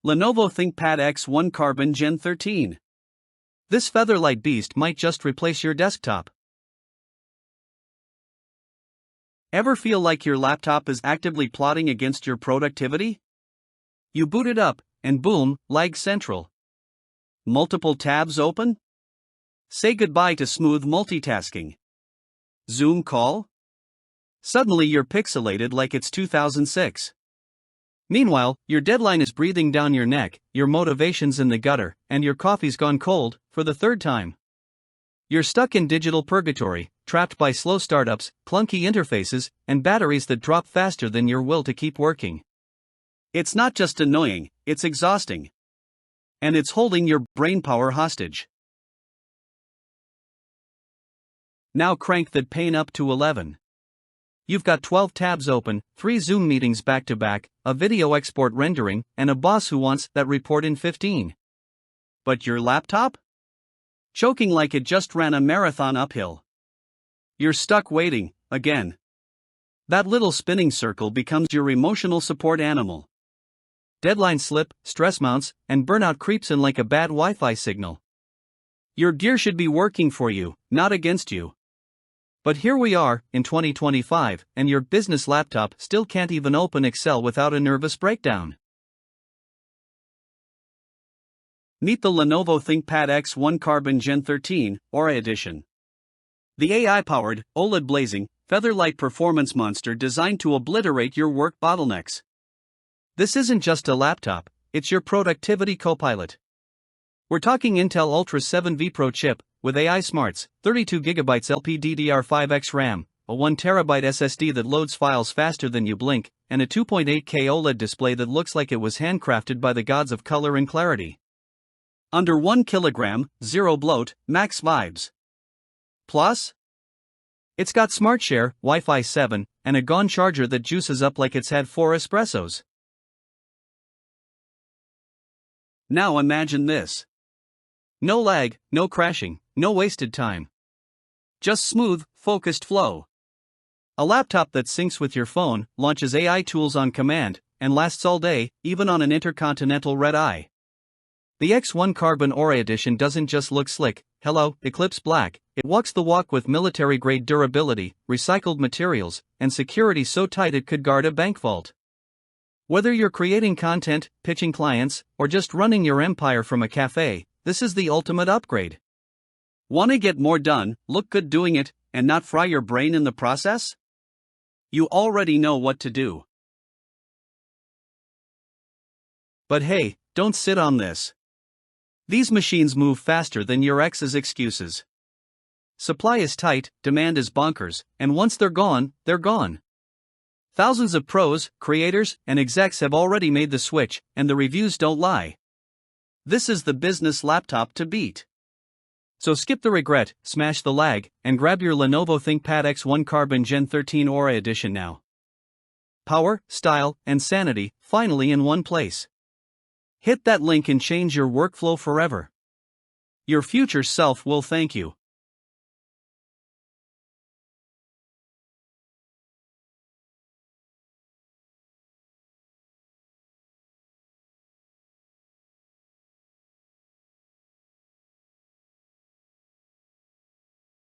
Lenovo ThinkPad X1 Carbon Gen 13. This Featherlight beast might just replace your desktop. Ever feel like your laptop is actively plotting against your productivity? You boot it up, and boom, lag central. Multiple tabs open? Say goodbye to smooth multitasking. Zoom call? Suddenly you're pixelated like it's 2006. Meanwhile, your deadline is breathing down your neck, your motivation's in the gutter, and your coffee's gone cold, for the third time. You're stuck in digital purgatory, trapped by slow startups, clunky interfaces, and batteries that drop faster than your will to keep working. It's not just annoying, it's exhausting. And it's holding your brain power hostage. Now crank that pain up to 11. You've got 12 tabs open, 3 Zoom meetings back to back, a video export rendering, and a boss who wants that report in 15. But your laptop? Choking like it just ran a marathon uphill. You're stuck waiting, again. That little spinning circle becomes your emotional support animal. Deadlines slip, stress mounts, and burnout creeps in like a bad Wi-Fi signal. Your gear should be working for you, not against you. But here we are, in 2025, and your business laptop still can't even open Excel without a nervous breakdown. Meet the Lenovo ThinkPad X1 Carbon Gen 13, Aura Edition. The AI-powered, OLED-blazing, Featherlight performance monster designed to obliterate your work bottlenecks. This isn't just a laptop, it's your productivity copilot. We're talking Intel Ultra 7V Pro chip, with AI smarts, 32GB LPDDR5X RAM, a 1TB SSD that loads files faster than you blink, and a 2.8K OLED display that looks like it was handcrafted by the gods of color and clarity. Under 1 kilogram, zero bloat, max vibes. Plus, it's got SmartShare, Wi-Fi 7, and a GON charger that juices up like it's had 4 espressos. Now imagine this. No lag, no crashing, no wasted time. Just smooth, focused flow. A laptop that syncs with your phone, launches AI tools on command, and lasts all day, even on an intercontinental red-eye. The X1 Carbon Aura Edition doesn't just look slick, hello, Eclipse Black, it walks the walk with military-grade durability, recycled materials, and security so tight it could guard a bank vault. Whether you're creating content, pitching clients, or just running your empire from a cafe, this is the ultimate upgrade. Want to get more done, look good doing it, and not fry your brain in the process? You already know what to do. But hey, don't sit on this. These machines move faster than your ex's excuses. Supply is tight, demand is bonkers, and once they're gone, they're gone. Thousands of pros, creators, and execs have already made the switch, and the reviews don't lie. This is the business laptop to beat. So skip the regret, smash the lag, and grab your Lenovo ThinkPad X1 Carbon Gen 13 Aura Edition now. Power, style, and sanity, finally in one place. Hit that link and change your workflow forever. Your future self will thank you.